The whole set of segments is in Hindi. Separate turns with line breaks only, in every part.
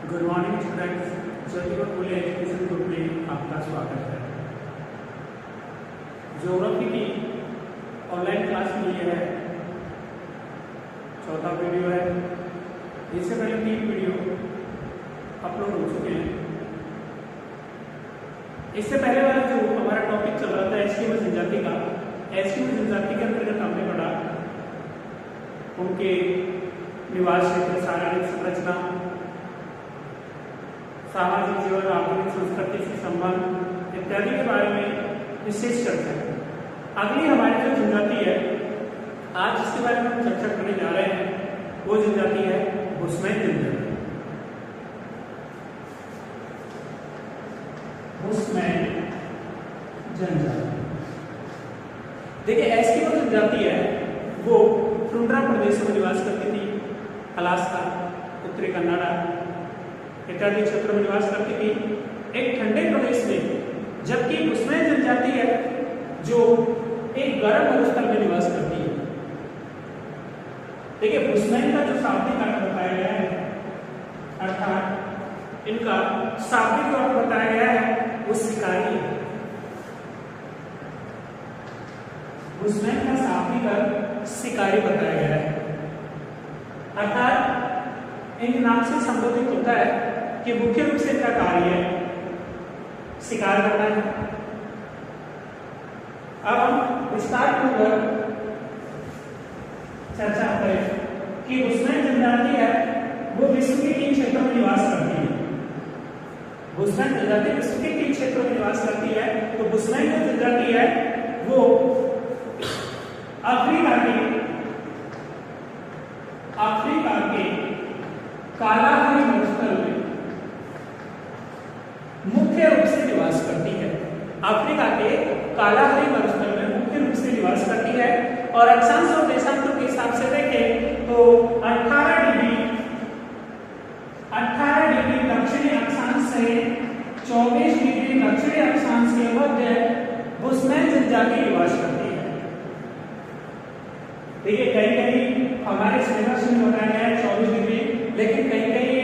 Good morning students, Jyotiba Phule education group में आपका स्वागत है। ज्योग्राफी की ऑनलाइन क्लास में ये है चौथा वीडियो है। इससे पहले 3 वीडियो अपलोड हो चुके हैं। इससे पहले वाला जो हमारा टॉपिक चल रहा था एस्किमो जनजाति का, एस्किमो जनजाति के अंतर्गत हमने पढ़ा उनके निवास क्षेत्र, शारीरिक संरचना, सामाजिक जीवन, आधुनिक संस्कृति से संबंध इत्यादि के बारे में विशेष चर्चा है। अगली हमारी जो जनजाति है आज जिसके बारे में हम चर्चा करने जा रहे हैं वो जनजाति है बुशमैन जनजाति। बुशमैन जनजाति देखिए, एस्किमो जनजाति है वो टुंड्रा प्रदेशों में निवास करती थी। अलास्का, उत्तरी कनाडा इत्यादि क्षेत्रों में निवास करती थी एक ठंडे प्रदेश में, जबकि बुशमैन जनजाति है जो एक गर्म मरुस्थल में निवास करती है। देखिए, बुशमैन का जो शाब्दिक अर्थ बताया गया है, अर्थात इनका शाब्दिक अर्थ बताया गया है वो शिकारी है। बुशमैन का शाब्दिक अर्थ शिकारी बताया गया है, अर्थात इन नाम से संबोधित होता है कि मुख्य रूप से इनका कार्य शिकार करना है। अब हम विस्तार पूर्वक चर्चा करें कि बुशमैन जनजाति है वो विश्व के 3 क्षेत्रों में निवास करती है। बुशमैन जनजाति विश्व के 3 क्षेत्रों में निवास करती है। तो बुशमैन जो जनजाति है वो अफ्रीका के कालाहारी मरुस्थल में मुख्य रूप से निवास करती है। अफ्रीका के कालाहारी मरुस्थल में मुख्य रूप से निवास करती है और अक्षांश और देशांतरों के हिसाब से देखें तो 18 डिग्री दक्षिणी अक्षांश से 24 डिग्री दक्षिणी अक्षांश के मध्य बुशमैन जनजाति निवास करती है। देखिए, कहीं कहीं हमारे सिलेबस में बताया गया है 24 डिग्री, लेकिन कहीं कहीं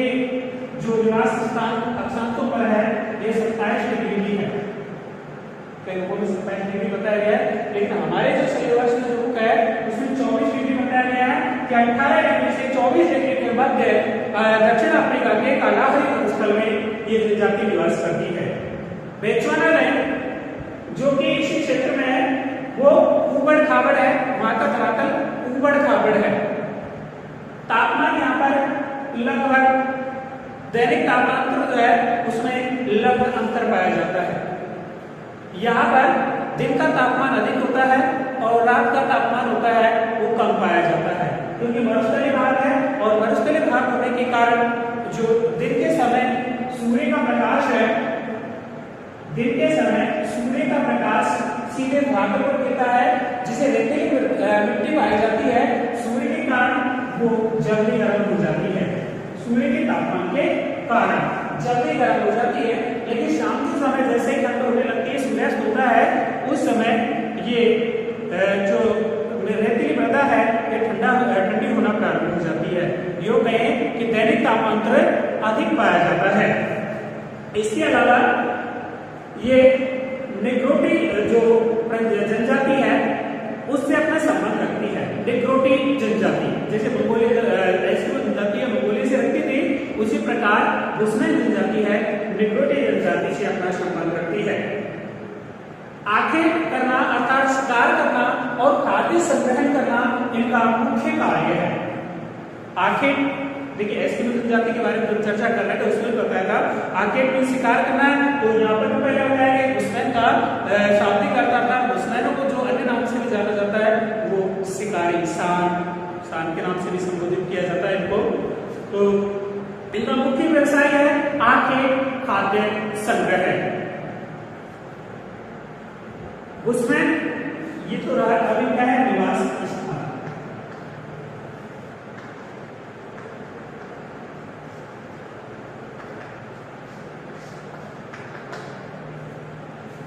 जो निवास स्थान अक्षांशों पर है ये 27 डिग्री भी है। कहीं को 27 डिग्री बताया गया है, लेकिन हमारे जो सिलेबस में जो बुक है उसमें 24 डिग्री बताया गया है कि 18 डिग्री से 24 डिग्री के मध्य दक्षिण अफ्रीका के कालाहारी मरुस्थल में ये जनजाति निवास करती है। बेचुआनालैंड जो कि इसी क्षेत्र में है वो ऊबड़ खाबड़ है, वहां का धरातल ऊबड़ खाबड़ है। तापमान यहाँ पर लगभग दैनिक तापमान जो है उसमें लगभग अंतर पाया जाता है। यहाँ पर दिन का तापमान अधिक होता है और रात का तापमान होता है वो कम पाया जाता है, क्योंकि मरुस्थलीय भाग है और मरुस्थलीय भाग होने के कारण जो दिन के समय सूर्य का प्रकाश है, दिन के समय सूर्य का प्रकाश सीधे धरातल पर गिरता है, जिसे रेतीली मिट्टी पाई जाती है। सूर्य के कारण वो जल्दी गर्म हो जाती है, सूर्य के तापमान के कारण जल्दी गर्म हो जाती है। लेकिन शाम के समय जैसे ही ठंड होने लगती है, सूर्यास्त होता है, उस समय ये जो रेतीली मृदा है ये ठंडी होना प्रारंभ हो जाती है। यो कहें कि दैनिक तापांतर अधिक पाया जाता है। इसके अलावा ये निग्रोटी जो जनजाति है उससे अपना संबंध रखती है। निग्रोटी जनजाति जैसे मंगोलिया जनजाति मंगोलिया से रखती थी, उसी प्रकार बुशमैन जनजाति है निग्रोटी जनजाति से अपना संबंध रखती है। आखेट करना अर्थात शिकार करना और खाद्य संग्रहण करना इनका मुख्य कार्य है। आखेट देखिए, एस्किमो जनजाति के बारे में जब चर्चा कर रहे थे उसमें बताया था आखेट में शिकार करना है। तो यहाँ पर तो पहले बताया गया बुशमैन का शाब्दिक अर्थ अर्थात बुशमैनों को जो अन्य नाम से भी जाना जाता है वो शिकारी, शान के नाम से भी संबोधित किया जाता है इनको। तो इनका मुख्य व्यवसाय है आखेट, खाद्य संग्रह है। बुशमैन ये तो रहा अभी क्या है निवास स्थान।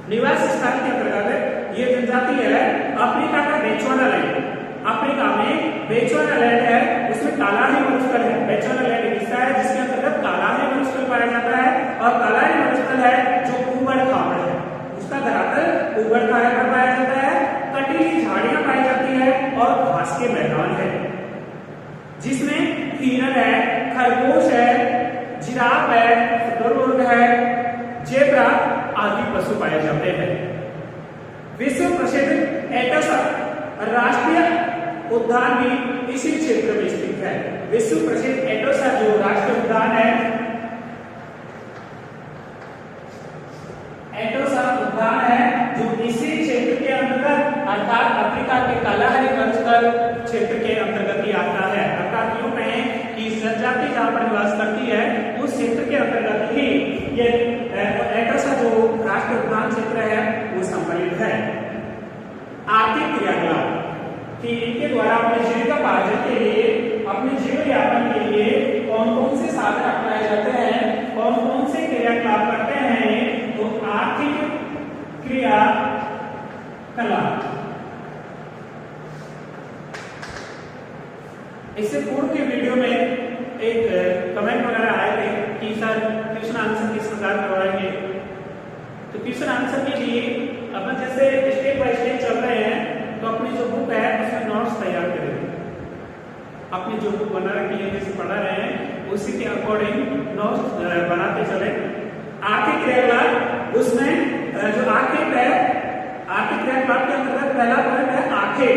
निवास स्थान के अंतर्गत ये जनजाति है अफ्रीका का बेचुआनालैंड। अफ्रीका में बेचुआनालैंड है, उसमें कालाहारी मरुस्थल है। बेचुआनालैंड एक हिस्सा है जिसके अंतर्गत कालाहारी मरुस्थल ऊबड़ खाबड़ पर पाया जाता है, कटीली झाड़ियां पाई जाती है और घास के मैदान है जिसमें हिरण है, खरगोश है, जिराफ है, शुतुरमुर्ग है, जेब्रा आदि पशु पाए जाते हैं। विश्व प्रसिद्ध एटोसा राष्ट्रीय उद्यान भी इसी क्षेत्र में स्थित है। विश्व प्रसिद्ध एटोसा जो राष्ट्रीय उद्यान है, एटोसा उद्यान है जो इसी क्षेत्र के अंतर्गत अर्थात अफ्रीका के कालाहारी वनस्पति क्षेत्र के अंतर्गत ही आता है। अर्थात यूं कहें कि जनजाति जहां पर निवास करती है उस क्षेत्र के अंतर्गत ही ये एटोसा जो राष्ट्रीय उद्यान क्षेत्र है वो सम्मिलित है। आर्थिक क्रियाकलाप कि इनके द्वारा अपने जीविकोपार्जन के लिए, अपने जीवन यापन के लिए कौन कौन से साधन अपनाए जाते हैं, कौन कौन से क्रियाकलाप करते हैं, तो आर्थिक क्रियाकलाप। इससे पूर्व के वीडियो में एक कमेंट वगैरह आए थे कि सर क्वेश्चन आंसर किस प्रकार करवाएंगे, तो क्वेश्चन आंसर के लिए अपन जैसे स्टेप बाय स्टेप चल रहे हैं तो अपनी जो बुक है उसमें नोट्स तैयार करेंगे। अपनी जो बुक बना रखी है जैसे पढ़ा रहे हैं उसी के अकॉर्डिंग नोट्स बनाते चले। आर्थिक क्रियाकलाप, उसमें जो आर्थिक है, आर्थिक क्रियाकलाप के अंतर्गत पहला पॉइंट है आर्थिक।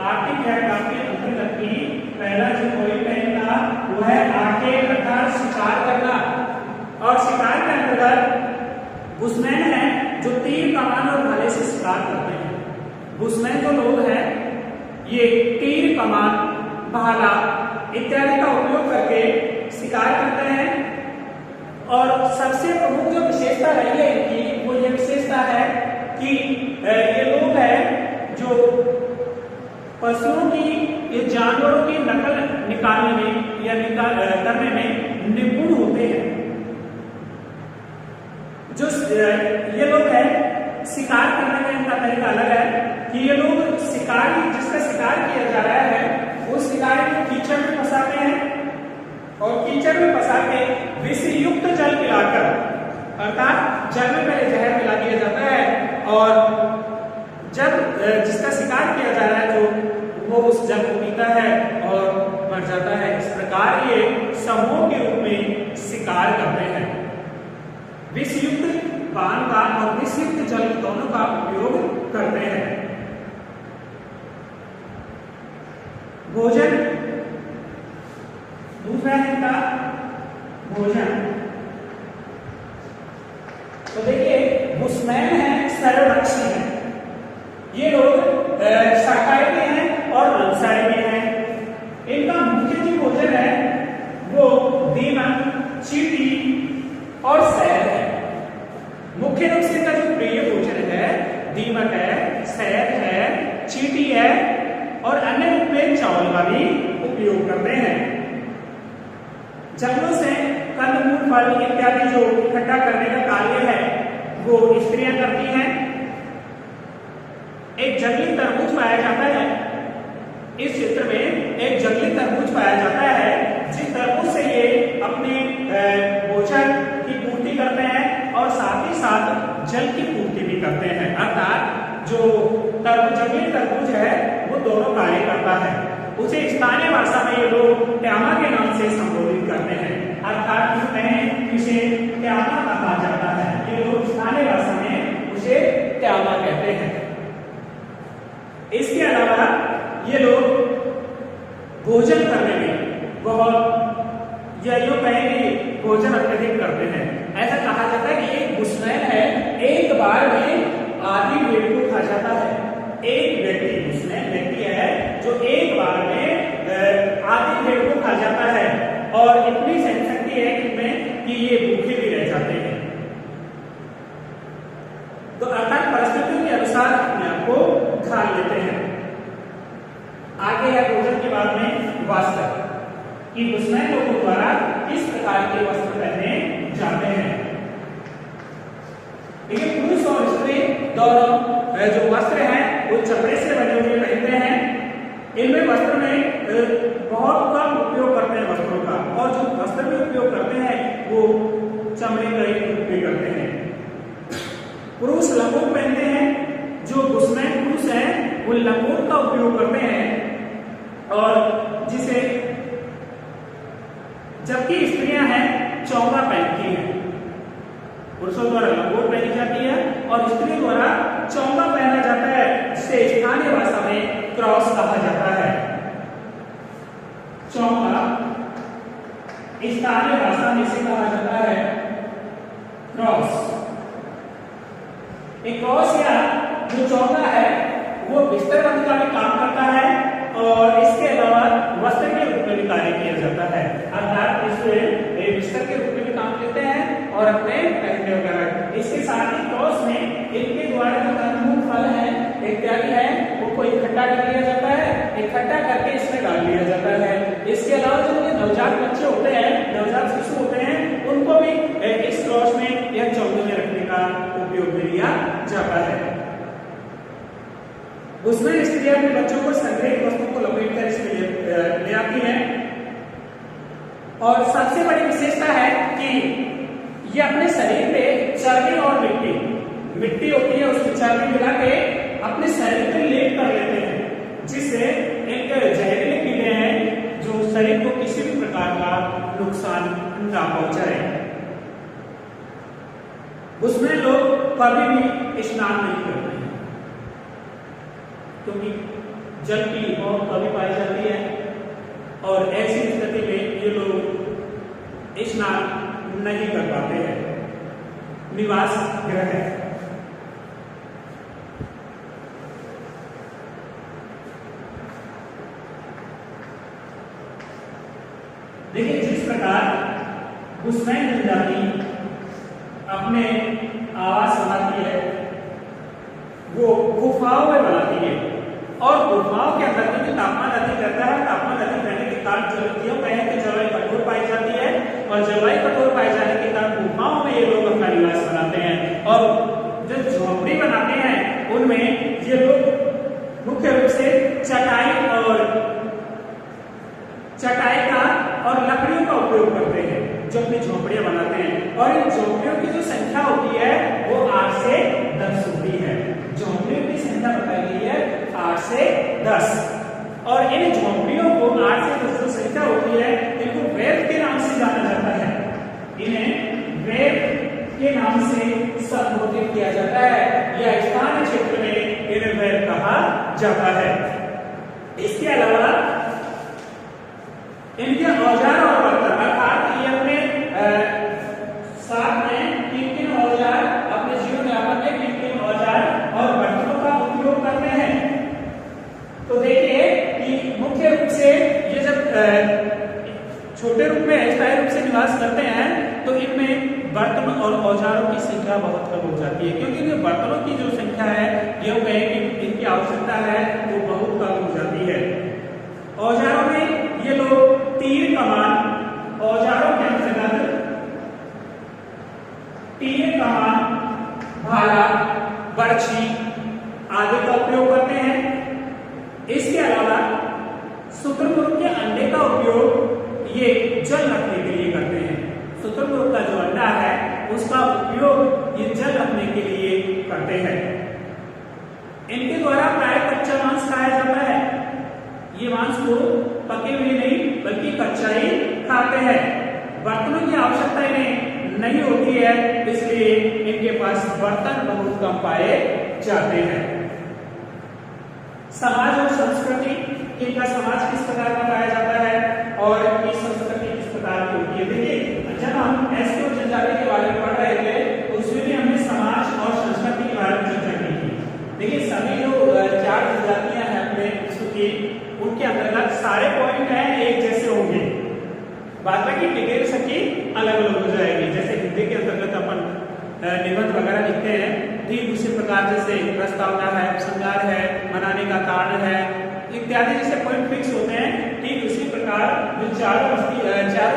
आर्थिक क्रियाकलाप के अंतर्गत की पहला जो पॉइंट है इनका वो है आर्थिक अर्थात शिकार करना। और शिकार के अंतर्गत बुशमैन है जो तीर, कमान और भाले से शिकार करते हैं। बुशमैन जो लोग हैं ये तीर, कमान, भाला इत्यादि का उपयोग करके शिकार करते हैं। और सबसे प्रमुख जो विशेषता रही है इनकी वो ये विशेषता है कि ये लोग हैं जो पशुओं की, ये जानवरों की नकल निकालने में या करने में निपुण होते हैं। जो ये लोग हैं शिकार करने का इनका तरीका अलग है कि ये लोग शिकारी, जिसका शिकार किया जा रहा है उस शिकारी को कीचड़ में फंसाते हैं और कीचड़ में फंसा के विषयुक्त जल पिलाकर, अर्थात जल में पहले जहर मिला दिया जाता है और जब जिसका शिकार किया जा रहा है जो वो उस जल को पीता है और मर जाता है। इस प्रकार ये समूह के रूप में शिकार करते हैं। विषयुक्त पान का और विषयुक्त जल दोनों का उपयोग करते हैं। भोजन, दूसरा है इनका भोजन। तो देखिए बुशमैन है, सर्वभक्षी है, ये लोग शाकाहारी भी हैं और मांसाहारी भी हैं। इनका मुख्य जो भोजन है वो दीमक, चींटी और शहद है। मुख्य रूप से इनका जो प्रिय भोजन है दीमक है, शहद है, चींटी है और अन्य रूप में चावल का भी उपयोग करते हैं। जंगलों से कंदमूल, फल इत्यादि जो इकट्ठा करने का कार्य है वो स्त्रियां करती हैं। एक जंगली तरबूज पाया जाता है इस क्षेत्र में, एक जंगली तरबूज पाया जाता है जिस तरबूज से ये अपने भोजन की पूर्ति करते हैं और साथ ही साथ जल की पूर्ति भी करते हैं। अर्थात जो जंगली तरबूज है वो दोनों कार्य करता है। उसे स्थानीय भाषा में ये लोग ट्यामा के नाम से संबोधित करते हैं। अर्थात इसे ट्यामा कहा जाता है। ये लोग स्थानीय भाषा में उसे ट्यामा कहते हैं। इसके अलावा ये लोग भोजन करने में बहुत या यूं कहेंगे भोजन अत्यधिक करते हैं। ऐसा कहा जाता है कि एक बुशमैन है एक बार में आधी भेड़ को खा जाता है। एक व्यक्ति, बुशमैन व्यक्ति है जो एक बार में आधी भेड़ को खा जाता है और इतनी सहनशक्ति है इनमें कि ये भूखे भी रह जाते हैं। तो अर्थात परिस्थितियों के अनुसार अपने आप को खा लेते हैं। आगे है भोजन के बाद में वस्त्र, कि बुशमैन लोगों द्वारा किस प्रकार के वस्त्र पहने जाते हैं। देखिए पुरुष और स्त्री दोनों जो वस्त्र हैं वो चमड़े से बने हुए पहनते हैं। इनमें वस्त्र में बहुत कम उपयोग करते हैं वस्त्रों का, और जो वस्त्र में उपयोग करते हैं वो चमड़े का ही उपयोग करते हैं। पुरुष लंगोट पहनते हैं उपयोग करते हैं और जिसे जबकि स्त्रियां हैं चौंगा पहनती हैं। पुरुषों द्वारा लंगोट पहनी जाती है और स्त्रियों द्वारा चौंगा पहना जाता है, जिसे स्थानीय भाषा में क्रॉस कहा जाता है। चौंगा स्थानीय भाषा में इसे कहा जाता है क्रॉस। एक क्रॉस या जो चौंगा है वो बिस्तर बनने का भी काम करता है और इसके अलावा वस्त्र के रूप में भी कार्य किया जाता है, अर्थात इसे बिस्तर के रूप में भी काम लेते हैं और अपने पहनने वगैरह। इसके साथ ही क्रॉस में इनके द्वारा जो कंदमूल फल है इत्यादि है उनको इकट्ठा कर लिया जाता है, इकट्ठा करके इसमें डाल लिया जाता है। इसके अलावा जो नवजात बच्चे होते हैं, नवजात शिशु होते हैं, उनको भी इस क्रॉस में या चौंगे में रखने का उपयोग में लिया जाता है। उसमें स्त्रियां अपने बच्चों को संग्रहित वस्तुओं को लपेट कर इसमें ले आती हैं और सबसे बड़ी विशेषता है कि ये अपने शरीर पे चर्बी और मिट्टी होती है, उसकी चर्बी मिला के अपने शरीर पे लेप कर लेते हैं, जिससे एक जहरीले कीड़े हैं जो शरीर को किसी भी प्रकार का नुकसान ना पहुंचाए। उसमें लोग कभी भी स्नान नहीं करते हैं क्योंकि जल की बहुत कमी पाई जाती है और ऐसी स्थिति में ये लोग स्नान नहीं कर पाते हैं। निवास गृह है। देखिए जिस प्रकार बुशमैन जनजाति अपने आवास बनाती है वो गुफाओं में बनाती है और गुफाओं के अंदर क्योंकि तापमान अधिक रहता है, तापमान अधिक रहने के कारण जलवायु कठोर पाई जाती है और जलवायु कठोर पाए जाने के कारण गुफाओं में ये लोग अपना निवास बनाते हैं और जो झोपड़ी बनाते हैं उनमें ये लोग मुख्य रूप से चटाई का और लकड़ियों का उपयोग करते हैं जो अपनी झोपड़ियां बनाते हैं और इन झोपड़ियों की जो संख्या होती है वो 8 से 10 होती है। झोपड़ियों की संख्या बताई गई है 8 से 10 और इन झोपड़ियों को 8 से 10 जो संख्या होती है इनको वेब के नाम से जाना जाता है। इन्हें वेब के नाम से संबोधित किया जाता है या स्थानीय क्षेत्र में इन्हें वेब कहा जाता है। इसके अलावा इनके औजार और बर्तन अर्थात ये अपने साथ में किन औजार अपने जीवन यापन में किन औजार और बर्तनों का उपयोग करते हैं। तो देखिए कि मुख्य रूप से ये जब छोटे रूप में स्थायी रूप से निवास करते हैं तो इनमें बर्तन और औजारों की संख्या बहुत कम हो जाती है क्योंकि इनके बर्तनों की जो संख्या है ये कहें कि इनकी आवश्यकता है वो बहुत कम हो जाती है। औजारों में ये लोग तीर कमान औजारों के अंतर्गत तीर कमान भाला बर्छी आदि का उपयोग करते हैं। इसके अलावा शुतुरमुर्ग के अंडे का उपयोग ये जल रखने के लिए करते हैं। शुतुरमुर्ग का जो अंडा है उसका उपयोग ये जल रखने के लिए करते हैं। इनके द्वारा प्राय कच्चा मांस खाया जाता है। ये मांस को पके हुए नहीं बल्कि कच्चा ही खाते हैं। बर्तनों की आवश्यकता इन्हें नहीं होती है इसलिए इनके पास बर्तन बहुत कम पाए जाते हैं। समाज और संस्कृति, इनका समाज किस प्रकार का पाया जाता है और इनकी संस्कृति किस प्रकार की होती है। देखिए जब हम एसटी और जनजाति के बारे में पढ़ रहे थे उसमें भी हमने समाज और संस्कृति के बारे में चर्चा की थी। देखिए सभी जो 4 जनजातियां हैं अपने विश्व की उनके अंतर्गत सारे पॉइंट हैं एक जैसे होंगे, बाद में की डिटेल्स की अलग अलग हो जाएगी। जैसे हिंदी के अंतर्गत अपन निबंध वगैरह लिखते हैं ठीक उसी प्रकार जैसे प्रस्तावना है, उपसंहार है, मनाने का कारण है इत्यादि जैसे पॉइंट फिक्स होते हैं ठीक उसी प्रकार जो चारों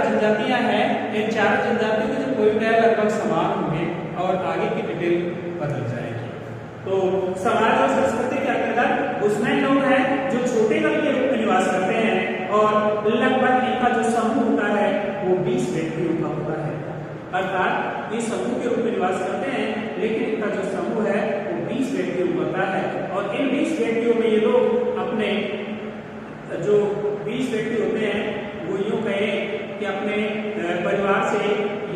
जनजातियां हैं इन चारों जनजातियों के जो पॉइंट है लगभग समान होंगे और आगे की डिटेल बदल जाएगी। तो समाज और संस्कृति के अंतर्गत उसमें लोग हैं जो छोटे दल के रूप में निवास करते हैं और लगभग इनका जो समूह होता है वो 20 व्यक्तियों का होता है। अर्थात ये समूह के रूप में निवास करते हैं लेकिन इनका जो समूह है वो 20 व्यक्तियों का होता है और इन 20 व्यक्तियों में ये लोग अपने अपने जो 20 व्यक्ति होते हैं वो यूं कहें कि अपने परिवार से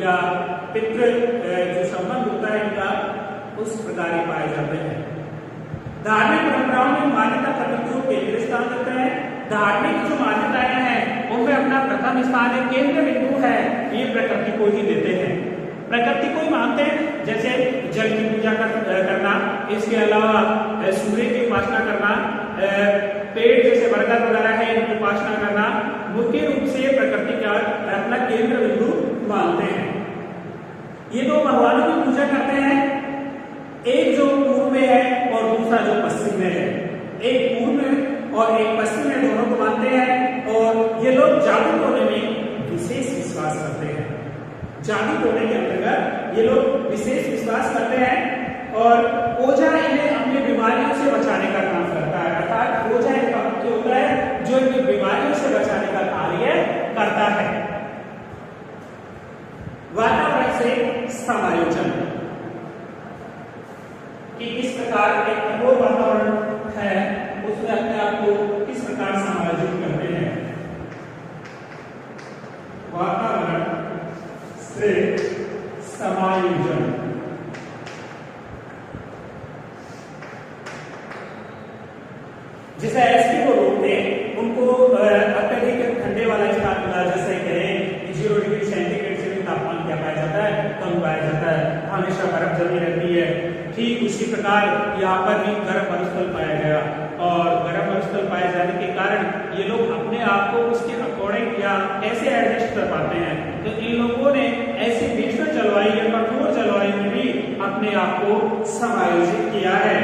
या पितृ जो संबंध होता है इनका उस प्रकार ही पाए जाते हैं। धार्मिक परंपराओं में मान्यता प्रकृति को केंद्र स्थान देते हैं। धार्मिक जो मान्यताएं हैं उनमें अपना प्रथम स्थान है, केंद्र बिंदु है, ये प्रकृति को ही देते हैं। प्रकृति को ही मानते हैं, जैसे जल की पूजा करना, इसके अलावा सूर्य की उपासना करना, पेड़ जैसे बरगद वगैरह है इनकी उपासना करना, मुख्य रूप से प्रकृति का अपना केंद्र बिंदु मानते हैं। ये दो भगवानों की पूजा करते हैं, एक जो पूर्व में है और दूसरा जो पश्चिम में है। एक पूर्व में और एक पश्चिम में दोनों को मानते हैं और ये लोग जादू टोने में विशेष विश्वास करते हैं। जादू टोने के अंतर्गत ये लोग विशेष विश्वास करते हैं और ओझा इन्हें अपनी बीमारियों से बचाने का काम करता है, अर्थात ओझा इनका मुख्य होता है जो इनकी बीमारियों से बचाने का कार्य करता है। वातावरण से समायोजन कि किस प्रकार एक कठोर वातावरण है उसमें अपने आप को किस प्रकार समायोजित करते हैं। वातावरण से समायोजन जैसे एसपी को लोग थे उनको अत्यधिक ठंडे वाला स्थान मिला, जैसे कहें 0 डिग्री सेंटीग्रेड से भी तापमान क्या पाया जाता है, कम पाया जाता है, हमेशा बर्फ जमी रहती है। ठीक उसी प्रकार यहाँ पर भी गर्म मरुस्थल पाया गया और गर्म मरुस्थल पाए जाने के कारण ये लोग अपने आप को उसके अकॉर्डिंग या कैसे एडजस्ट कर पाते हैं। तो इन लोगों ने ऐसी भीषण जलवायु या कठोर जलवायु में भी अपने आप को समायोजित किया है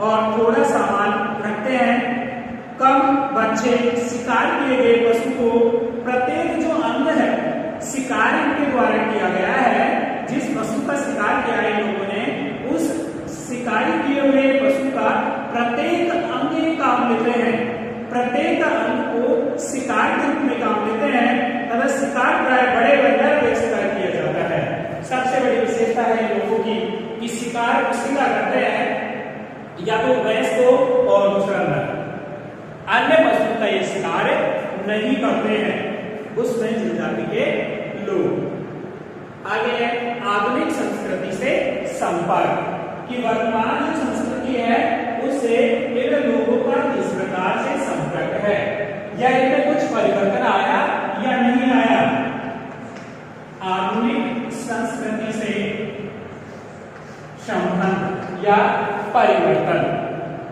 और थोड़ा सामान रखते हैं, कम बच्चे, शिकार किए गए पशु को प्रत्येक जो अंग है शिकार इनके द्वारा किया गया है। जिस पशु का शिकार किया है इन लोगों ने उस शिकारी किए हुए पशु का प्रत्येक अंग ही काम लेते हैं, प्रत्येक अंग को शिकार के रूप में काम लेते हैं तथा शिकार प्राय बड़े बंदर में शिकार किया जाता है। सबसे बड़ी विशेषता है लोगों की कि शिकार उसी का करते हैं या तो भैंस को और दूसरा नर, अन्य पशु का ये शिकार नहीं करते हैं बुशमैन जनजाति के लोग। आगे है आधुनिक संस्कृति से संपर्क कि वर्तमान जो संस्कृति है उससे इन लोगों का किस प्रकार से संपर्क है या इनमें कुछ परिवर्तन आया या नहीं आया। आधुनिक संस्कृति से संबंध या परिवर्तन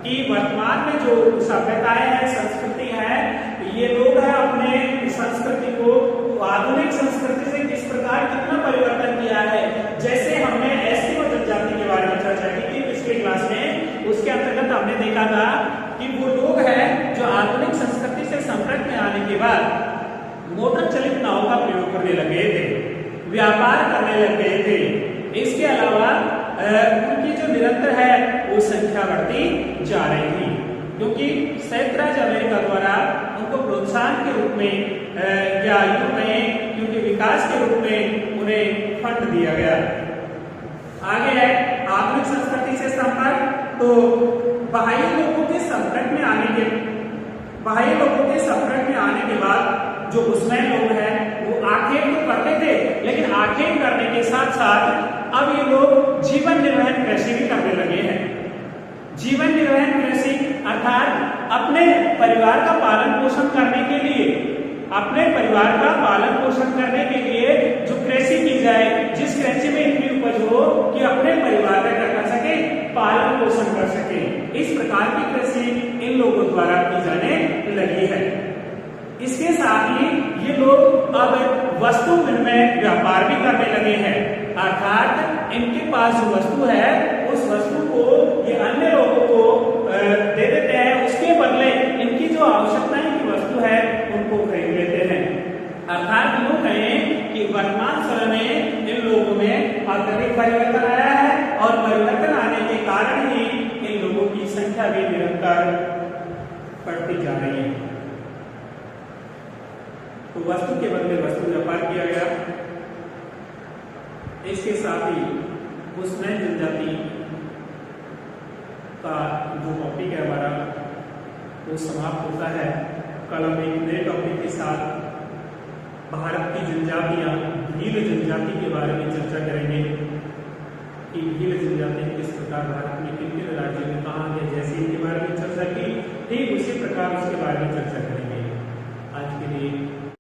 कि वर्तमान में जो सभ्यताएं हैं, संस्कृति है, ये लोग हैं अपने संस्कृति को आधुनिक संस्कृति से किस प्रकार कितना परिवर्तन किया है। जैसे हमने एस्किमो जनजाति के बारे में चर्चा की थी पिछले क्लास में, उसके अंतर्गत हमने देखा था कि वो लोग हैं जो आधुनिक संस्कृति से संपर्क में आने के बाद मोटर चलित नावों का प्रयोग करने लगे थे, व्यापार करने लगे थे। इसके अलावा उनकी जो निरंतर है वो संख्या बढ़ती जा रही थी क्योंकि संयुक्त राज्य अमेरिका द्वारा उनको प्रोत्साहन के रूप में या यूं कहें क्योंकि विकास के रूप में उन्हें फंड दिया गया। आगे है आधुनिक संस्कृति से संपर्क। तो बाह्य लोगों के संपर्क में आने के बाद जो बुशमैन लोग हैं वो आखेट तो करते थे, लेकिन आखेट करने के साथ साथ अब ये लोग जीवन निर्वहन कृषि भी करने लगे हैं। जीवन निर्वहन कृषि अर्थात अपने परिवार का पालन पोषण करने के लिए, अपने परिवार का पालन पोषण करने के लिए जो कृषि की जाए, जिस कृषि में इतनी उपज हो कि अपने परिवार का क्या कर सके, पालन पोषण कर सके, इस प्रकार की कृषि इन लोगों द्वारा की जाने लगी है। इसके साथ ही ये लोग अब वस्तु विनिमय व्यापार भी करने लगे हैं, अर्थात इनके पास जो वस्तु है उस वस्तु को ये अन्य लोगों को दे देते हैं, उसके बदले इनकी जो आवश्यकताएं की वस्तु है उनको खरीद लेते हैं। अर्थात यूं कहें कि वर्तमान समय में इन लोगों में अत्यधिक परिवर्तन आया है और परिवर्तन आने के कारण ही इन लोगों की संख्या भी निरंतर बढ़ती जा रही है। तो वस्तु के बदले वस्तु व्यापार किया गया। इसके साथ ही बुशमैन जनजाति का जो टॉपिक है हमारा वो समाप्त होता है। कल हम एक नए टॉपिक के साथ भारत की जनजातियां भील जनजाति के बारे में चर्चा करेंगे कि भील जनजाति किस प्रकार भारत में किन किन राज्यों में कहा गया, जैसे इनके बारे में चर्चा की ठीक उसी प्रकार उसके बारे में चर्चा